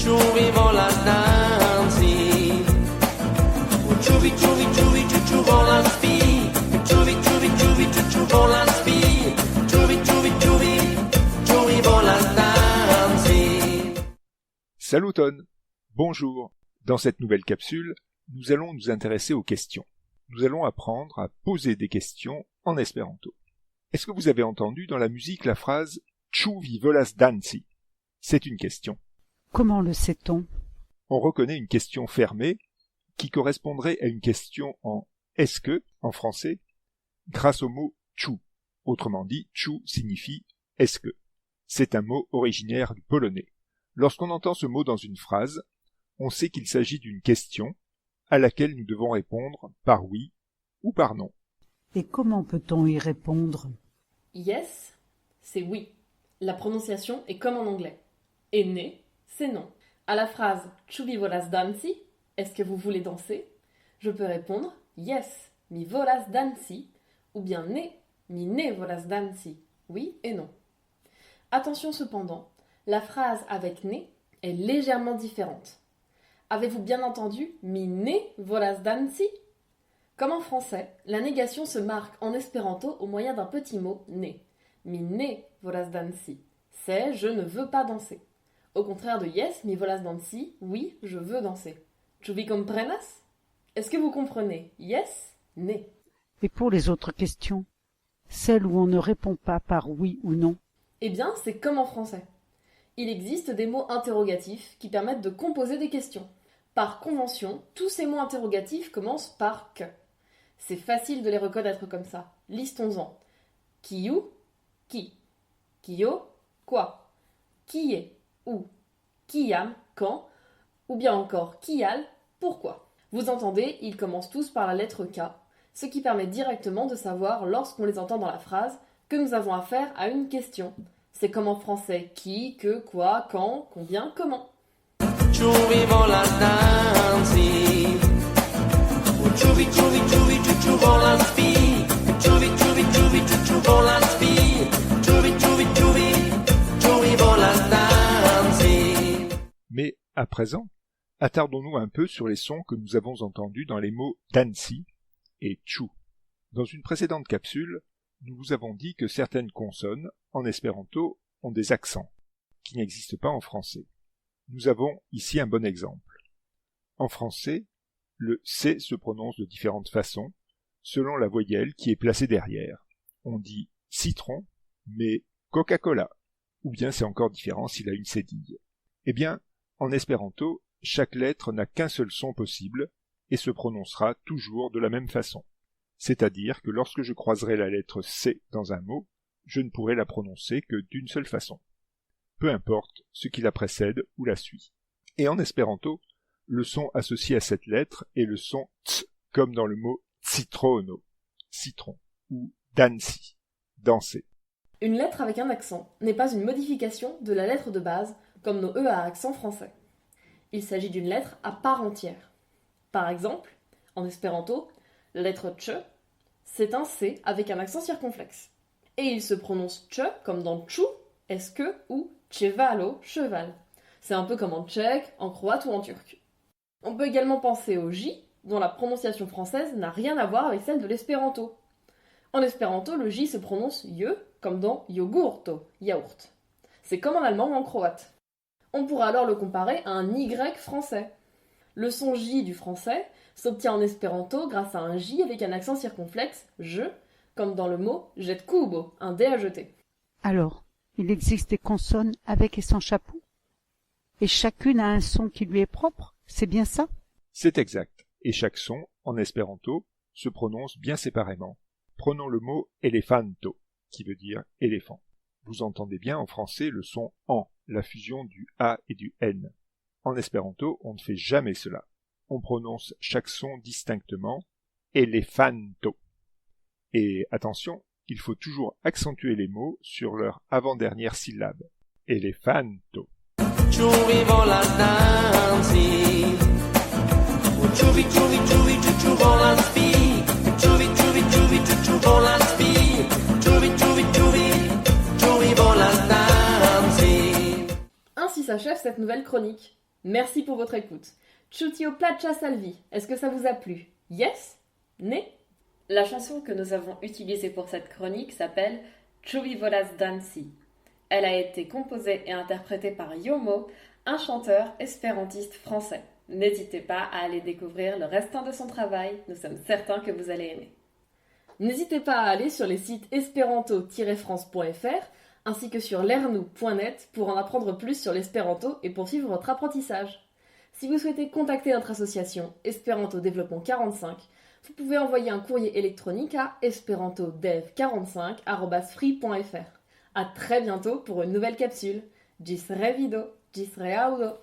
Czuwi vola danci. Czuwi, czuwi, czuwi, czuwi vola spi. Czuwi, czuwi, czuwi, czuwi vola spi. Czuwi, czuwi, czuwi, czuwi vola danci. Saluton, bonjour. Dans cette nouvelle capsule, nous allons nous intéresser aux questions. Nous allons apprendre à poser des questions en espéranto. Est-ce que vous avez entendu dans la musique la phrase « Ĉu vi volas danci » ? C'est une question. Comment le sait-on ? On reconnaît une question fermée qui correspondrait à une question en « est-ce que » en français grâce au mot « ĉu ». Autrement dit, « ĉu » signifie « est-ce que ». C'est un mot originaire du polonais. Lorsqu'on entend ce mot dans une phrase, on sait qu'il s'agit d'une question à laquelle nous devons répondre par oui ou par non. Et comment peut-on y répondre ? Yes, c'est oui. La prononciation est comme en anglais. Et né, c'est non. À la phrase « Ĉu vi volas danci » est-ce que vous voulez danser ? Je peux répondre « Yes, mi volas danci » ou bien « Ne, mi ne volas danci » oui et non. Attention cependant, la phrase avec « ne » est légèrement différente. Avez-vous bien entendu « mi ne volas danci » ? Comme en français, la négation se marque en espéranto au moyen d'un petit mot « ne ». Mi ne volas danci. C'est « je ne veux pas danser ». Au contraire de « yes, mi volas danci », oui, je veux danser. Ĉu vi komprenas ? Est-ce que vous comprenez ? Yes, ne. Et pour les autres questions, celles où on ne répond pas par oui ou non ? Eh bien, c'est comme en français. Il existe des mots interrogatifs qui permettent de composer des questions. Par convention, tous ces mots interrogatifs commencent par « que ». C'est facile de les reconnaître comme ça. Listons-en. Kiu, qui. Kio, quoi. Qui est, où. Kiam, quand. Ou bien encore kial, pourquoi. Vous entendez, ils commencent tous par la lettre K, ce qui permet directement de savoir, lorsqu'on les entend dans la phrase, que nous avons affaire à une question. C'est comme en français qui, que, quoi, quand, combien, comment. Ĉu vi volas danci? Ĉu vi, ĉu vi, ĉu vi, ĉu volas spi? Ĉu vi, ĉu vi, ĉu vi, ĉu volas spi? Ĉu vi, ĉu vi, ĉu vi volas danci? Mais, à présent, attardons-nous un peu sur les sons que nous avons entendus dans les mots « danci » et « ĉu ». Dans une précédente capsule, nous vous avons dit que certaines consonnes, en espéranto, ont des accents, qui n'existent pas en français. Nous avons ici un bon exemple. En français, le C se prononce de différentes façons, selon la voyelle qui est placée derrière. On dit citron, mais Coca-Cola, ou bien c'est encore différent s'il a une cédille. Eh bien, en espéranto, chaque lettre n'a qu'un seul son possible et se prononcera toujours de la même façon. C'est-à-dire que lorsque je croiserai la lettre C dans un mot, je ne pourrai la prononcer que d'une seule façon. Peu importe ce qui la précède ou la suit. Et en espéranto, le son associé à cette lettre est le son ts, comme dans le mot citrono, citron, ou danci, danser. Une lettre avec un accent n'est pas une modification de la lettre de base, comme nos E à accent français. Il s'agit d'une lettre à part entière. Par exemple, en espéranto, la lettre ch, c'est un C avec un accent circonflexe. Et il se prononce ch comme dans tchou, est-ce que, ou chevalo, cheval. C'est un peu comme en tchèque, en croate ou en turc. On peut également penser au J, dont la prononciation française n'a rien à voir avec celle de l'espéranto. En espéranto, le J se prononce je, comme dans yogurto, yaourt. C'est comme en allemand ou en croate. On pourra alors le comparer à un Y français. Le son J du français s'obtient en espéranto grâce à un J avec un accent circonflexe, je, comme dans le mot jet kubo, un dé à jeter. Alors, il existe des consonnes avec et sans chapeau ? Et chacune a un son qui lui est propre ? C'est bien ça ? C'est exact, et chaque son, en espéranto, se prononce bien séparément. Prenons le mot elefanto, qui veut dire éléphant. Vous entendez bien en français le son en, la fusion du A et du N. En espéranto, on ne fait jamais cela. On prononce chaque son distinctement, elefanto. Et attention, il faut toujours accentuer les mots sur leur avant-dernière syllabe. Elefanto. Ĉu vi volas danci? Ĉu vi, ĉu vi, ĉu vi, ĉu volas spi? Ĉu vi, ĉu vi, ĉu vi, ĉu volas spi? Ĉu vi, ĉu vi, ĉu vi volas danci? Ainsi s'achève cette nouvelle chronique. Merci pour votre écoute. Ciao Placia Salvi, est-ce que ça vous a plu? Yes? Ne? La chanson que nous avons utilisée pour cette chronique s'appelle Ciuvi volas dansi. Elle a été composée et interprétée par Yomo, un chanteur espérantiste français. N'hésitez pas à aller découvrir le restant de son travail, nous sommes certains que vous allez aimer. N'hésitez pas à aller sur les sites esperanto-france.fr ainsi que sur lernou.net pour en apprendre plus sur l'espéranto et poursuivre votre apprentissage. Si vous souhaitez contacter notre association Espéranto Développement 45, vous pouvez envoyer un courrier électronique à esperantodev45@free.fr. À très bientôt pour une nouvelle capsule. Gis revido, gis reaudo.